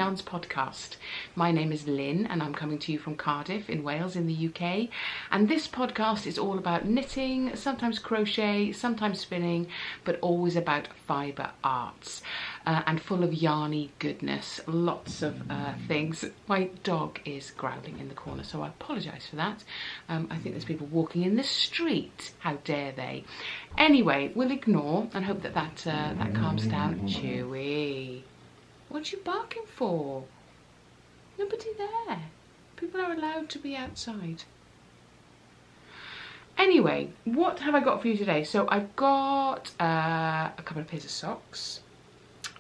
Yarns podcast. My name is Lynn and I'm coming to you from Cardiff in Wales in the UK, and this podcast is all about knitting, sometimes crochet, sometimes spinning, but always about fibre arts and full of yarny goodness, lots of things. My dog is growling in the corner, so I apologise for that. I think there's people walking in the street, how dare they. Anyway, we'll ignore and hope that that calms down. Chewy, what you barking for? Nobody there. People are allowed to be outside. Anyway, what have I got for you today? So I've got a couple of pairs of socks.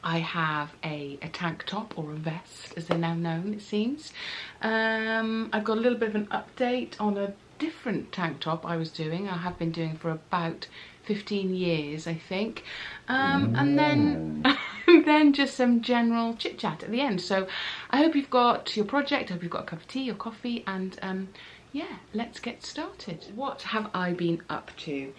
I have a tank top, or a vest as they're now known, it seems. I've got a little bit of an update on a different tank top I was doing. I have been doing for about 15 years, I think. And then then just some general chit chat at the end. So I hope you've got your project, I hope you've got a cup of tea or coffee, and yeah, let's get started. What have I been up to?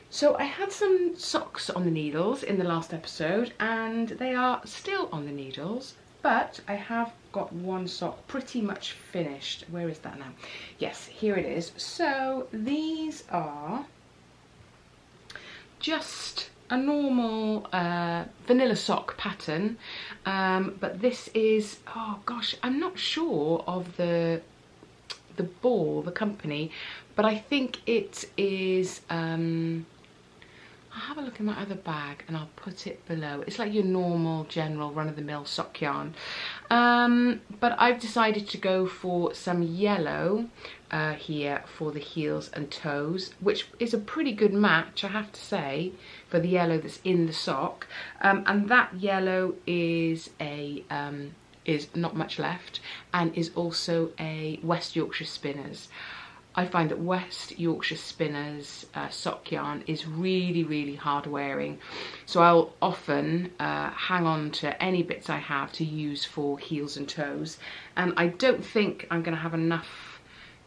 So I had some socks on the needles in the last episode, and they are still on the needles, but I have got one sock pretty much finished. Where is that now? Yes, here it is. So these are just a normal vanilla sock pattern, but this is, oh gosh, I'm not sure of the company, but I think it is, I'll have a look in my other bag and I'll put it below. It's like your normal general run-of-the-mill sock yarn, but I've decided to go for some yellow here for the heels and toes, which is a pretty good match, I have to say, for the yellow that's in the sock, and that yellow is not much left, and is also a West Yorkshire Spinners. I find that West Yorkshire Spinners sock yarn is really, really hard wearing, so I'll often hang on to any bits I have to use for heels and toes, and I don't think I'm going to have enough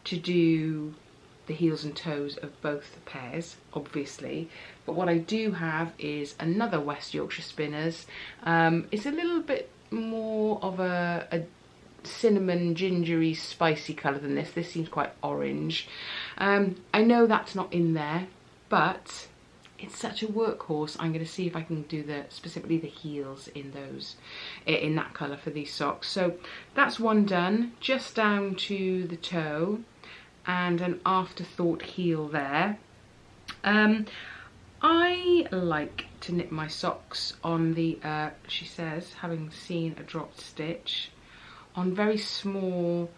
to do the heels and toes of both pairs, obviously, but what I do have is another West Yorkshire Spinners. It's a little bit more of a cinnamon, gingery, spicy colour than this. This seems quite orange. I know that's not in there, but it's such a workhorse. I'm going to see if I can do specifically the heels in that colour for these socks. So that's one done, just down to the toe, and an afterthought heel there. I like to knit my socks on the, she says, having seen a dropped stitch, on very small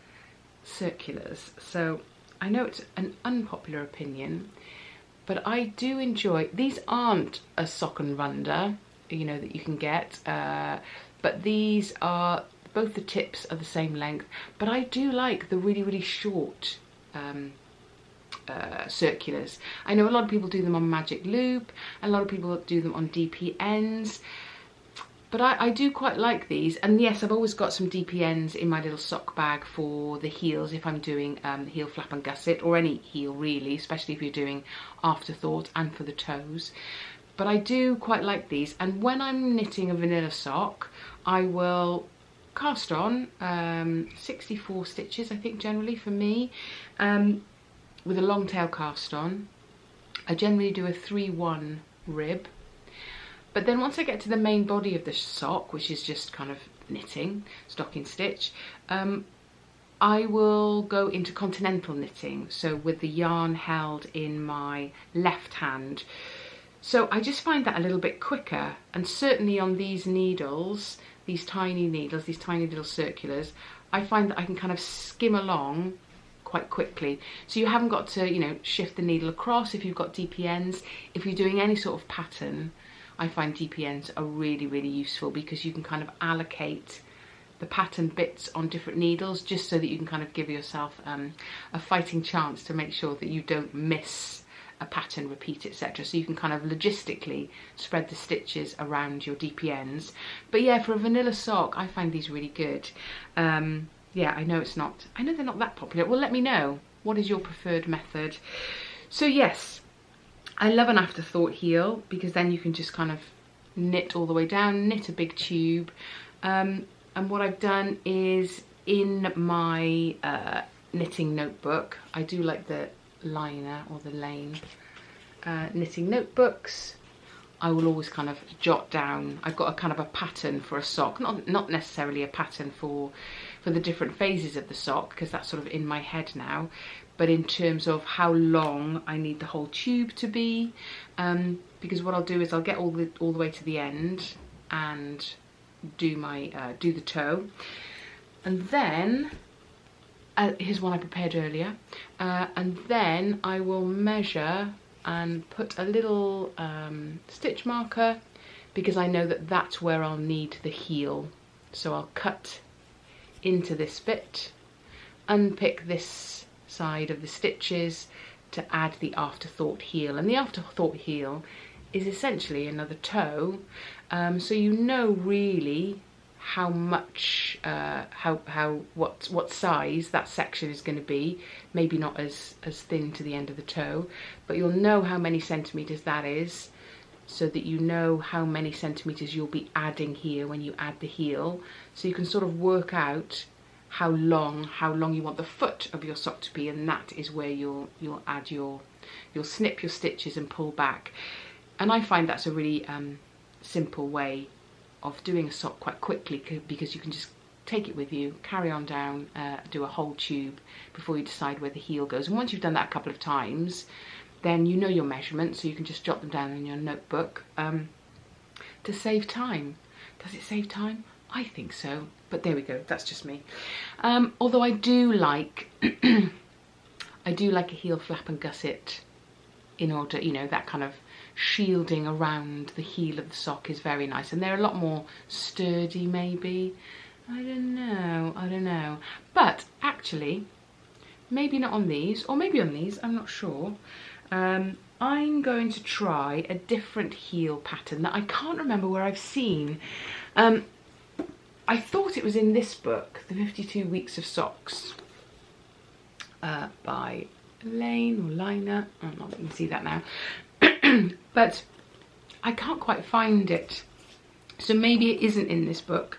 circulars. So I know it's an unpopular opinion, but I do enjoy, these aren't a sock and runder, you know, that you can get, but these are, both the tips are the same length, but I do like the really, really short circulars. I know a lot of people do them on magic loop, a lot of people do them on DP ends, but I do quite like these. And yes, I've always got some DP ends in my little sock bag for the heels if I'm doing heel flap and gusset, or any heel really, especially if you're doing afterthought, and for the toes. But I do quite like these, and when I'm knitting a vanilla sock, I will cast on 64 stitches, I think, generally for me, with a long tail cast on. I generally do a 3-1 rib. But then once I get to the main body of the sock, which is just kind of knitting, stocking stitch, I will go into continental knitting, so with the yarn held in my left hand. So I just find that a little bit quicker, and certainly on these needles, these tiny needles, these tiny little circulars, I find that I can kind of skim along quite quickly. So you haven't got to, you know, shift the needle across if you've got DP ends. If you're doing any sort of pattern, I find DP ends are really, really useful, because you can kind of allocate the pattern bits on different needles, just so that you can kind of give yourself a fighting chance to make sure that you don't miss a pattern, repeat, etc. So you can kind of logistically spread the stitches around your DP ends. But yeah, for a vanilla sock, I find these really good. Yeah, I know they're not that popular. Well, let me know, what is your preferred method? So yes, I love an afterthought heel, because then you can just kind of knit all the way down, knit a big tube. And what I've done is in my knitting notebook, I do like the liner or the lane knitting notebooks, I will always kind of jot down, I've got a kind of a pattern for a sock, not necessarily a pattern for the different phases of the sock, because that's sort of in my head now, but in terms of how long I need the whole tube to be, because what I'll do is I'll get all the way to the end and do the toe, and then here's one I prepared earlier, and then I will measure and put a little stitch marker, because I know that that's where I'll need the heel. So I'll cut into this bit, unpick this side of the stitches to add the afterthought heel, and the afterthought heel is essentially another toe, so you know really how much what size that section is going to be. Maybe not as thin to the end of the toe, but you'll know how many centimeters that is, so that you know how many centimeters you'll be adding here when you add the heel, so you can sort of work out how long you want the foot of your sock to be, and that is where you'll add you'll snip your stitches and pull back. And I find that's a really simple way of doing a sock quite quickly, because you can just take it with you, carry on down, do a whole tube before you decide where the heel goes. And once you've done that a couple of times, then you know your measurements, so you can just jot them down in your notebook to save time. Does it save time? I think so, but there we go, that's just me. Although I do like I do like a heel flap and gusset, in order, you know, that kind of shielding around the heel of the sock is very nice, and they're a lot more sturdy maybe. I don't know, but actually maybe not on these, or maybe on these, I'm not sure. I'm going to try a different heel pattern that I can't remember where I've seen. I thought it was in this book, The 52 Weeks of Socks, by Lane or Liner. I don't know if you can see that now. But I can't quite find it. So maybe it isn't in this book.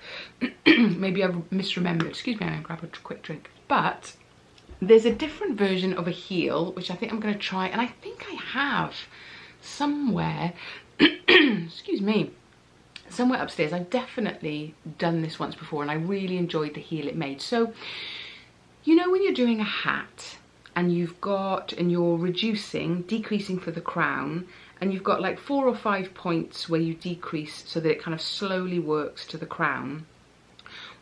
Maybe I've misremembered. Excuse me, I'm going to grab a quick drink. But there's a different version of a heel, which I think I'm going to try. And I think I have somewhere, excuse me, somewhere upstairs. I've definitely done this once before, and I really enjoyed the heel it made. So, you know, when you're doing a hat and you're decreasing for the crown, and you've got like 4 or 5 points where you decrease so that it kind of slowly works to the crown.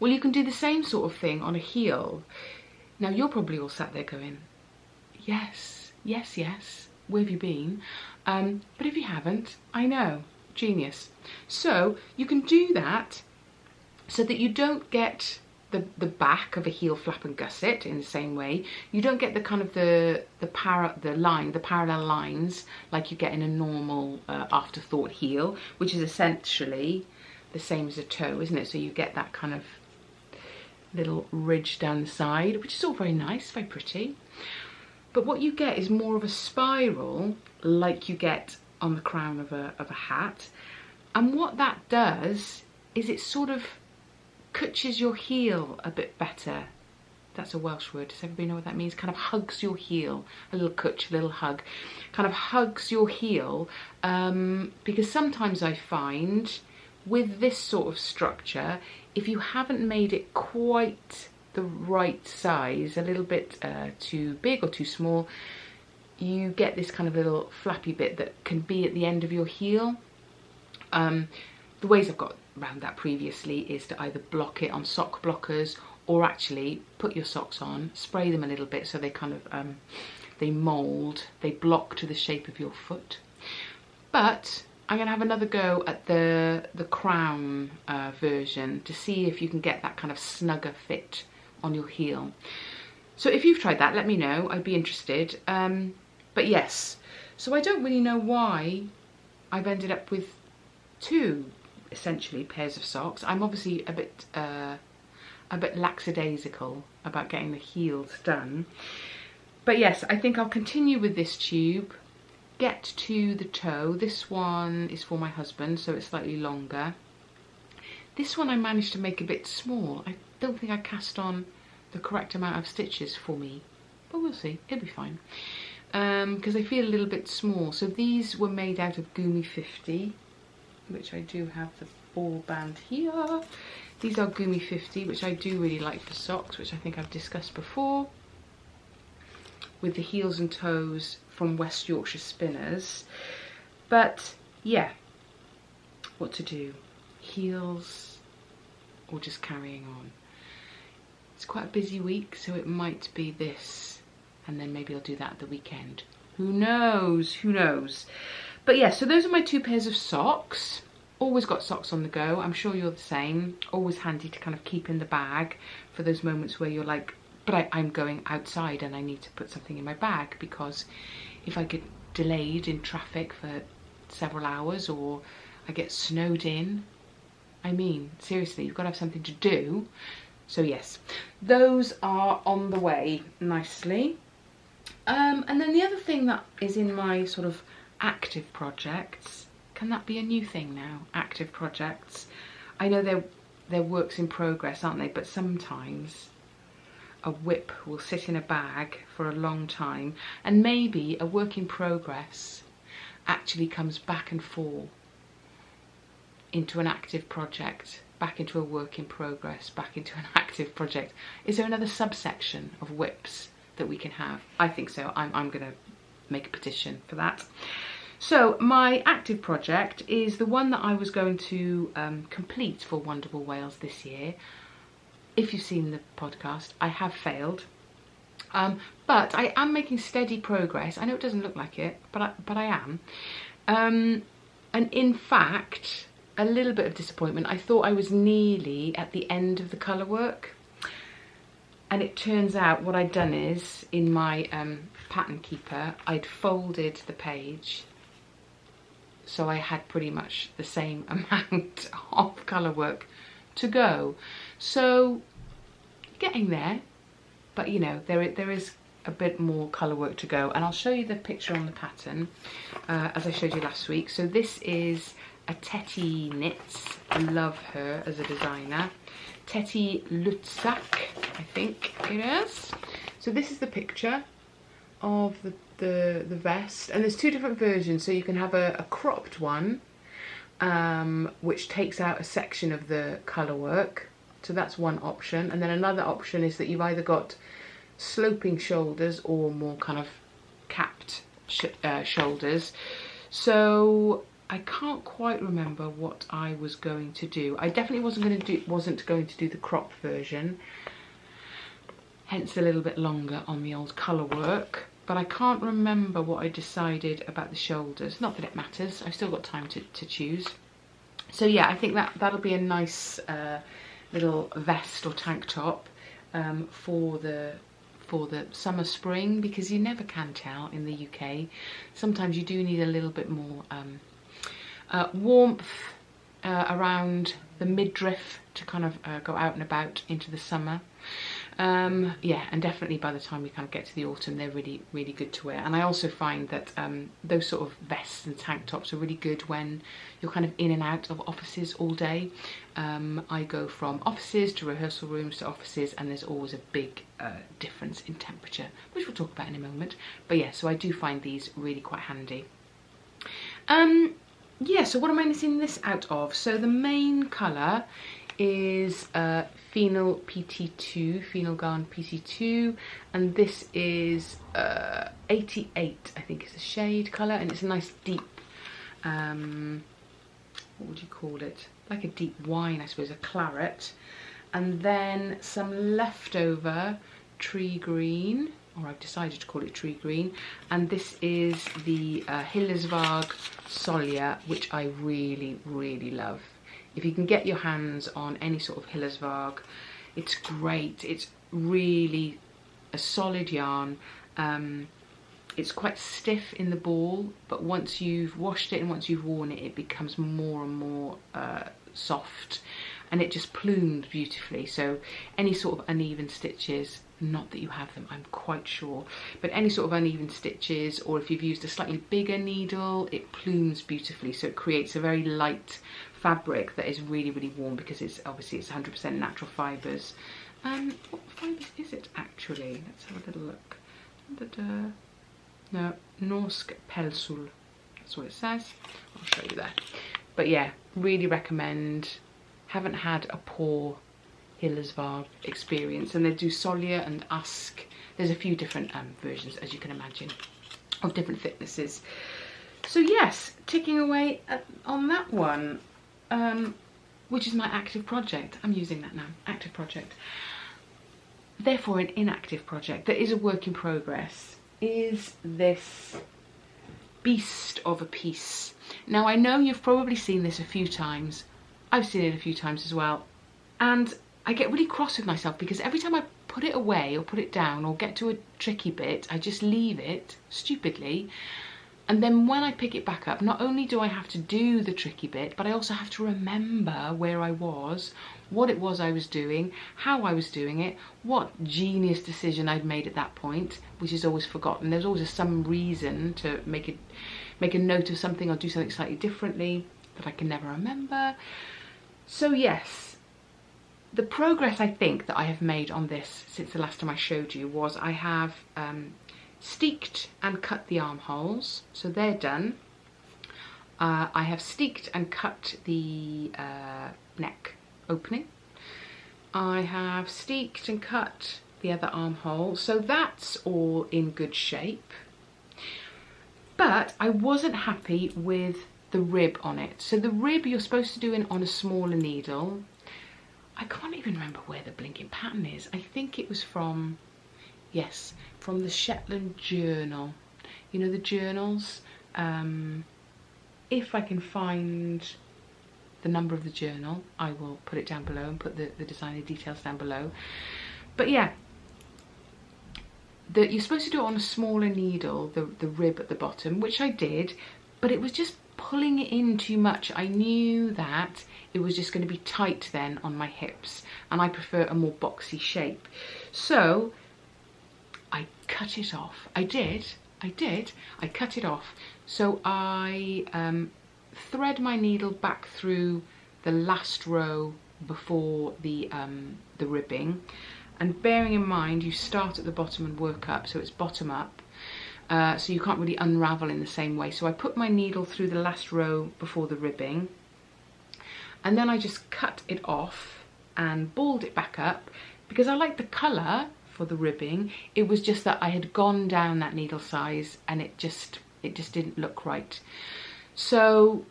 Well, you can do the same sort of thing on a heel. Now, you're probably all sat there going, yes, yes, yes, where have you been? But if you haven't, I know, genius. So you can do that so that you don't get the back of a heel flap and gusset in the same way. You don't get the kind of the parallel lines like you get in a normal afterthought heel, which is essentially the same as a toe, isn't it? So you get that kind of little ridge down the side, which is all very nice, very pretty. But what you get is more of a spiral, like you get on the crown of a hat. And what that does is it sort of cutches your heel a bit better. That's a Welsh word. Does everybody know what that means? Kind of hugs your heel. A little cutch, a little hug. Kind of hugs your heel. Because sometimes I find with this sort of structure, if you haven't made it quite the right size, a little bit too big or too small, you get this kind of little flappy bit that can be at the end of your heel. The ways I've got around that previously is to either block it on sock blockers, or actually put your socks on, spray them a little bit so they kind of they mould, they block to the shape of your foot. But I'm going to have another go at the crown version to see if you can get that kind of snugger fit on your heel. So if you've tried that, let me know, I'd be interested. But yes, so I don't really know why I've ended up with 2 essentially pairs of socks. I'm obviously a bit lackadaisical about getting the heels done. But yes, I think I'll continue with this tube, get to the toe. This one is for my husband, so it's slightly longer. This one I managed to make a bit small. I don't think I cast on the correct amount of stitches for me, but we'll see, it'll be fine. Because they feel a little bit small. So these were made out of Gumi 50, which I do have the ball band here. These are Gumi 50, which I do really like for socks, which I think I've discussed before, with the heels and toes from West Yorkshire Spinners. But yeah, what to do? Heels or just carrying on? It's quite a busy week, so it might be this, and then maybe I'll do that at the weekend. Who knows? Who knows? But yeah, so those are my 2 pairs of socks. Always got socks on the go. I'm sure you're the same. Always handy to kind of keep in the bag for those moments where you're like, but I'm going outside and I need to put something in my bag, because if I get delayed in traffic for several hours or I get snowed in, I mean, seriously, you've got to have something to do. So yes, those are on the way nicely. And then the other thing that is in my sort of active projects, can that be a new thing now? Active projects. I know they're works in progress, aren't they? But sometimes a whip will sit in a bag for a long time, and maybe a work in progress actually comes back and forth into an active project, back into a work in progress, back into an active project. Is there another subsection of whips that we can have? I think so. I'm going to make a petition for that. So my active project is the one that I was going to complete for Wonderwool Wales this year. If you've seen the podcast, I have failed. But I am making steady progress. I know it doesn't look like it, but I am. And in fact, a little bit of disappointment. I thought I was nearly at the end of the colour work, and it turns out what I'd done is, in my pattern keeper, I'd folded the page, so I had pretty much the same amount of colour work to go. So getting there, but you know, there is a bit more colour work to go, and I'll show you the picture on the pattern as I showed you last week. So this is a Teti knits. I love her as a designer. Teti Lutzak, I think it is. So this is the picture of the vest, and there's 2 different versions. So you can have a cropped one, which takes out a section of the colour work. So that's one option, and then another option is that you've either got sloping shoulders or more kind of capped shoulders. So I can't quite remember what I was going to do. I definitely wasn't going to do the cropped version, hence a little bit longer on the old colour work. But I can't remember what I decided about the shoulders. Not that it matters, I've still got time to choose. So yeah, I think that'll be a nice little vest or tank top for the summer spring, because you never can tell in the UK. Sometimes you do need a little bit more warmth around the midriff to kind of go out and about into the summer. Yeah, and definitely by the time we kind of get to the autumn, they're really, really good to wear. And I also find that those sort of vests and tank tops are really good when you're kind of in and out of offices all day. I go from offices to rehearsal rooms to offices, and there's always a big difference in temperature, which we'll talk about in a moment. But yeah, so I do find these really quite handy. Yeah, so what am I knitting this out of? So the main colour is Phenol PT2, Phenol Garn PT2, and this is 88, I think is the shade colour, and it's a nice deep, what would you call it? Like a deep wine, I suppose, a claret. And then some leftover tree green, or I've decided to call it tree green, and this is the Hillersvåg Solja, which I really, really love. If you can get your hands on any sort of Hillersvåg, it's great. It's really a solid yarn. It's quite stiff in the ball, but once you've washed it and once you've worn it, it becomes more and more soft, and it just plumes beautifully. So any sort of uneven stitches, not that you have them, I'm quite sure, but any sort of uneven stitches, or if you've used a slightly bigger needle, it plumes beautifully. So it creates a very light fabric that is really, really warm, because it's obviously it's 100% natural fibres. What fibres is it actually? Let's have a little look. No, Norsk Pelsul. That's what it says. I'll show you there. But yeah, really recommend. Haven't had a poor Hillersvaag experience, and they do Solja and Ask. There's a few different versions, as you can imagine, of different thicknesses. So yes, ticking away on that one, which is my active project. I'm using that now, active project. Therefore, an inactive project that is a work in progress is this beast of a piece. Now, I know you've probably seen this a few times. I've seen it a few times as well. And I get really cross with myself, because every time I put it away or put it down or get to a tricky bit, I just leave it stupidly. And then when I pick it back up, not only do I have to do the tricky bit, but I also have to remember where I was, what it was I was doing, how I was doing it, what genius decision I'd made at that point, which is always forgotten. There's always some reason to make a note of something or do something slightly differently that I can never remember. So yes, the progress I think that I have made on this since the last time I showed you was I have steeked and cut the armholes, so they're done. I have steeked and cut the neck opening. I have steeked and cut the other armhole, so that's all in good shape. But I wasn't happy with the rib on it. So the rib you're supposed to do on a smaller needle. I can't even remember where the blinking pattern is. I think it was from, yes, from the Shetland journal. You know the journals? If I can find the number of the journal, I will put it down below and put the designer details down below. But yeah, you're supposed to do it on a smaller needle, the rib at the bottom, which I did, but it was just pulling it in too much. I knew that it was just going to be tight then on my hips, and I prefer a more boxy shape. So I cut it off. I cut it off. So I thread my needle back through the last row before the ribbing, and bearing in mind you start at the bottom and work up, so it's bottom up, so you can't really unravel in the same way. So I put my needle through the last row before the ribbing, and then I just cut it off and balled it back up, because I like the colour for the ribbing. It was just that I had gone down that needle size and it just didn't look right. So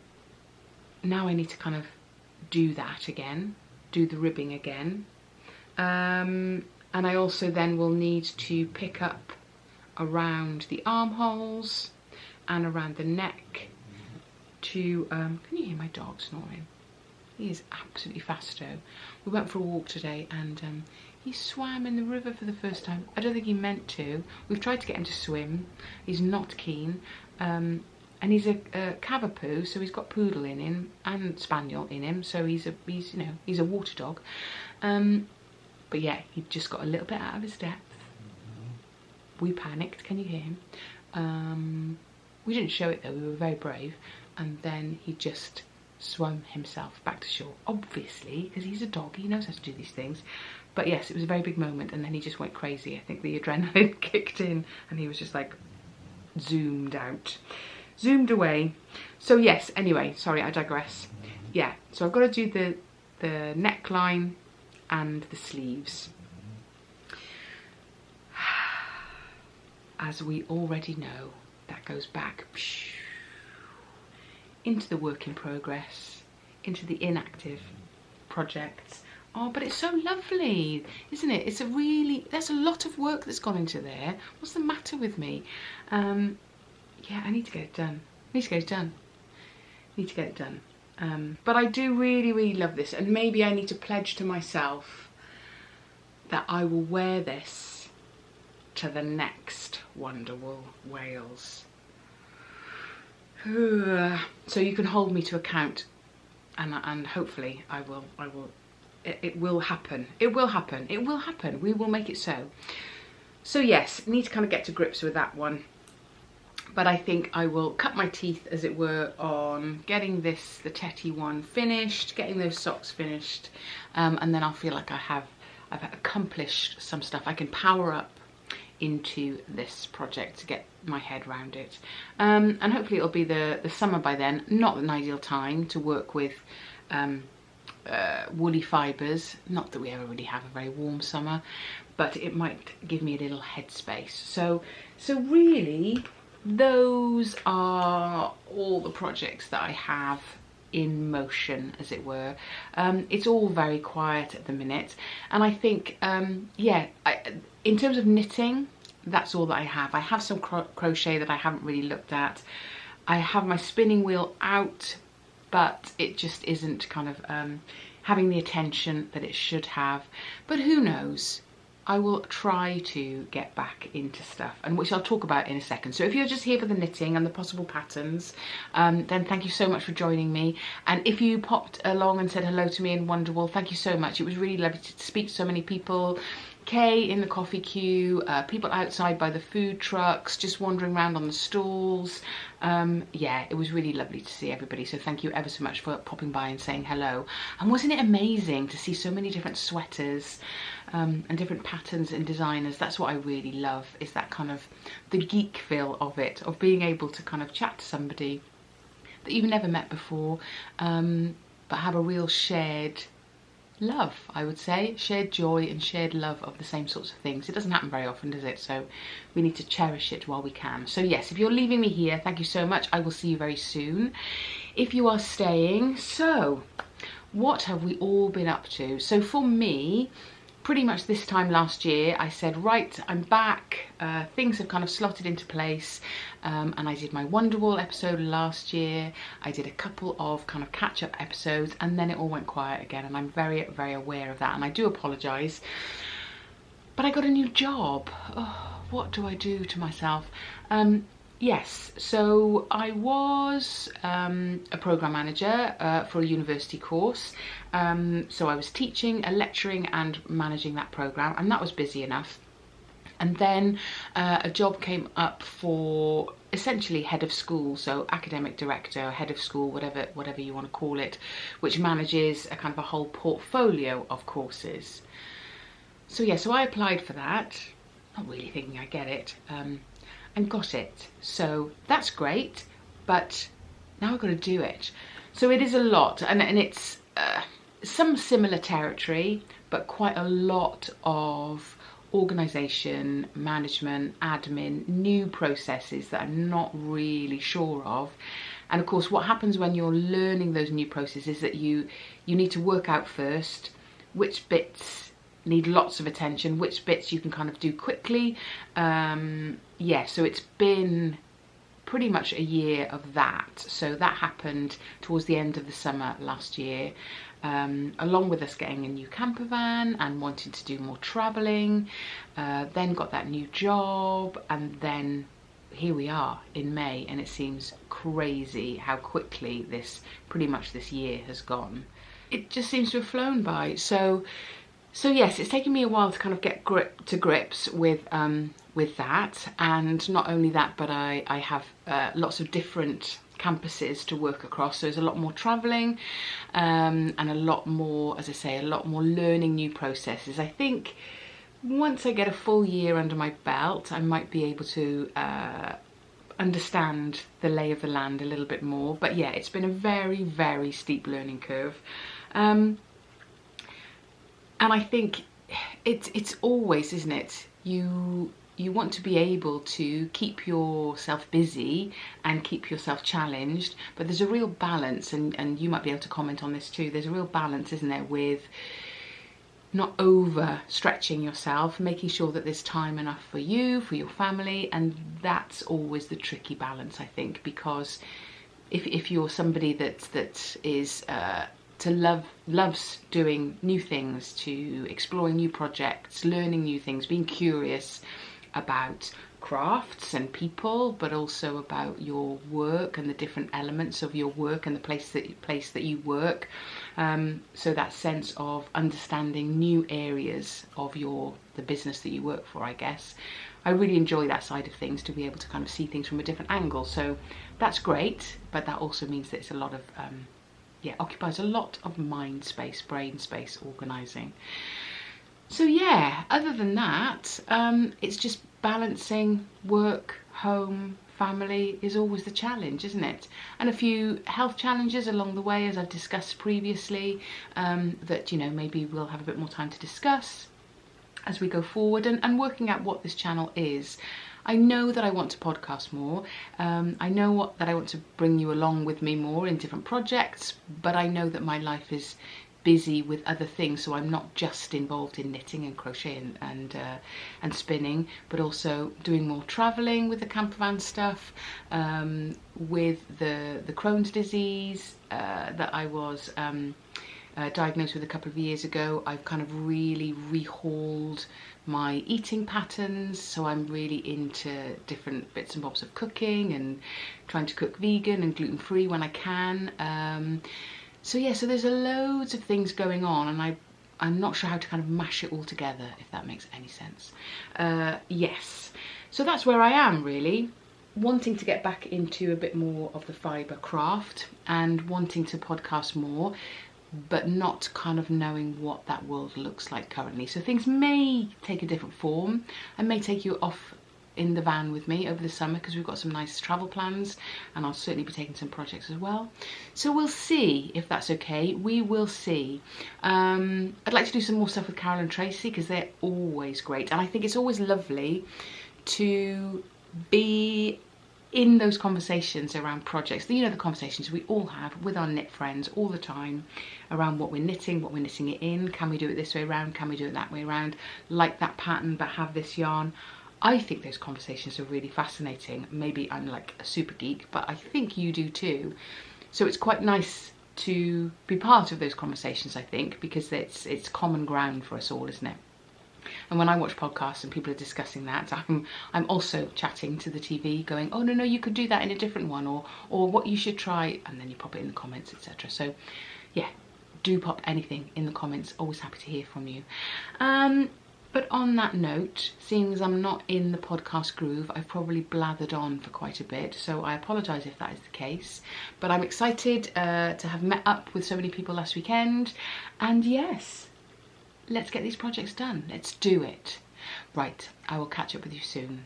now I need to kind of do that again, do the ribbing again. And I also then will need to pick up around the armholes and around the neck to, can you hear my dog snoring? He is absolutely fasto. We went for a walk today and he swam in the river for the first time. I don't think he meant to. We've tried to get him to swim. He's not keen. And he's a Cavapoo, so he's got poodle in him and spaniel in him, so he's a water dog. But yeah, he just got a little bit out of his depth. We panicked. Can you hear him? We didn't show it though. We were very brave. And then he just swam himself back to shore, obviously, because he's a dog. He knows how to do these things. But yes, it was a very big moment, and then he just went crazy. I think the adrenaline kicked in and he was just like zoomed out, zoomed away. So yes, anyway, sorry, I digress. Yeah, so I've got to do the neckline and the sleeves. As we already know, that goes back into the work in progress, into the inactive projects. Oh, but it's so lovely, isn't it? It's there's a lot of work that's gone into there. What's the matter with me? Yeah, I need to get it done. Need to get it done. But I do really, really love this, and maybe I need to pledge to myself that I will wear this to the next Wonderwool Wales. So you can hold me to account, and hopefully I will. It will happen. It will happen. It will happen. We will make it so. So yes, need to kind of get to grips with that one. But I think I will cut my teeth, as it were, on getting the Teti one finished, getting those socks finished, and then I'll feel like I've accomplished some stuff. I can power up into this project to get my head around it, and hopefully it'll be the summer by then. Not an ideal time to work with woolly fibres, not that we ever really have a very warm summer, but it might give me a little headspace. So really, those are all the projects that I have in motion, as it were. It's all very quiet at the minute, and I think yeah, in terms of knitting, that's all that I have. I have some crochet that I haven't really looked at. I have my spinning wheel out, but it just isn't kind of having the attention that it should have. But who knows? I will try to get back into stuff, and which I'll talk about in a second. So if you're just here for the knitting and the possible patterns, then thank you so much for joining me. And if you popped along and said hello to me in Wonderwool, thank you so much. It was really lovely to speak to so many people. Kay in the coffee queue, people outside by the food trucks, just wandering around on the stalls. Yeah, it was really lovely to see everybody. So thank you ever so much for popping by and saying hello. And wasn't it amazing to see so many different sweaters and different patterns and designers? That's what I really love, is that kind of the geek feel of it, of being able to kind of chat to somebody that you've never met before, but have a real shared love, I would say, shared joy and shared love of the same sorts of things. It doesn't happen very often, does it? So we need to cherish it while we can. So yes, if you're leaving me here, thank you so much. I will see you very soon. If you are staying, so what have we all been up to? So for me, pretty much this time last year, I said, right, I'm back. Things have kind of slotted into place, and I did my Wonderwool episode last year. I did a couple of kind of catch-up episodes, and then it all went quiet again, and I'm very, very aware of that, and I do apologise. But I got a new job. Oh, what do I do to myself? Yes, so I was a programme manager for a university course. So I was teaching, lecturing and managing that programme, and that was busy enough. And then a job came up for essentially head of school, so academic director, head of school, whatever you want to call it, which manages a kind of a whole portfolio of courses. So yeah, so I applied for that, not really thinking I'd get it. And got it. So that's great, but now I've got to do it. So it is a lot, and it's some similar territory, but quite a lot of organisation, management, admin, new processes that I'm not really sure of. And of course, what happens when you're learning those new processes is that you need to work out first which bits need lots of attention, which bits you can kind of do quickly. Yeah, so it's been pretty much a year of that. So that happened towards the end of the summer last year, along with us getting a new camper van and wanting to do more travelling. Then got that new job, and then here we are in May, and it seems crazy how quickly pretty much this year has gone. It just seems to have flown by. So yes, it's taken me a while to kind of get to grips with that, and not only that, but I have lots of different campuses to work across, so there's a lot more travelling, and a lot more, as I say, a lot more learning new processes. I think once I get a full year under my belt, I might be able to understand the lay of the land a little bit more. But yeah, it's been a very, very steep learning curve. And I think it's always, isn't it? You want to be able to keep yourself busy and keep yourself challenged, but there's a real balance, and you might be able to comment on this too. There's a real balance, isn't there, with not over stretching yourself, making sure that there's time enough for you, for your family, and that's always the tricky balance, I think, because if you're somebody that is loves doing new things, to exploring new projects, learning new things, being curious about crafts and people, but also about your work and the different elements of your work and the place that you work. So that sense of understanding new areas of the business that you work for, I guess. I really enjoy that side of things, to be able to kind of see things from a different angle. So that's great, but that also means that it's a lot of, occupies a lot of mind space, brain space, organising. So yeah, other than that, it's just balancing work, home, family is always the challenge, isn't it? And a few health challenges along the way, as I've discussed previously, that, you know, maybe we'll have a bit more time to discuss as we go forward, and working out what this channel is. I know that I want to podcast more. I know that I want to bring you along with me more in different projects, but I know that my life is busy with other things, so I'm not just involved in knitting and crochet and spinning, but also doing more travelling with the camper van stuff, with the Crohn's disease that I was diagnosed with a couple of years ago. I've kind of really rehauled my eating patterns, so I'm really into different bits and bobs of cooking and trying to cook vegan and gluten-free when I can. So yeah, so there's loads of things going on, and I'm not sure how to kind of mash it all together, if that makes any sense. Yes, so that's where I am really, wanting to get back into a bit more of the fibre craft and wanting to podcast more, but not kind of knowing what that world looks like currently. So things may take a different form. I may take you off in the van with me over the summer, because we've got some nice travel plans, and I'll certainly be taking some projects as well. So we'll see if that's okay. We will see. I'd like to do some more stuff with Carol and Tracy, because they're always great, and I think it's always lovely to be in those conversations around projects. You know, the conversations we all have with our knit friends all the time around what we're knitting it in. Can we do it this way around? Can we do it that way around? Like that pattern, but have this yarn. I think those conversations are really fascinating. Maybe I'm like a super geek, but I think you do too. So it's quite nice to be part of those conversations, I think, because it's common ground for us all, isn't it? And when I watch podcasts and people are discussing that, I'm also chatting to the TV, going, oh no, you could do that in a different one, or what you should try, and then you pop it in the comments, etc. So yeah, do pop anything in the comments. Always happy to hear from you. But on that note, seeing as I'm not in the podcast groove, I've probably blathered on for quite a bit, so I apologise if that is the case. But I'm excited to have met up with so many people last weekend, and yes, let's get these projects done. Let's do it. Right, I will catch up with you soon.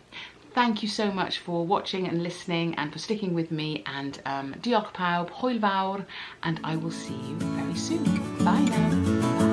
Thank you so much for watching and listening and for sticking with me, and diolch pawb, hwyl fawr, and I will see you very soon. Bye now. Bye.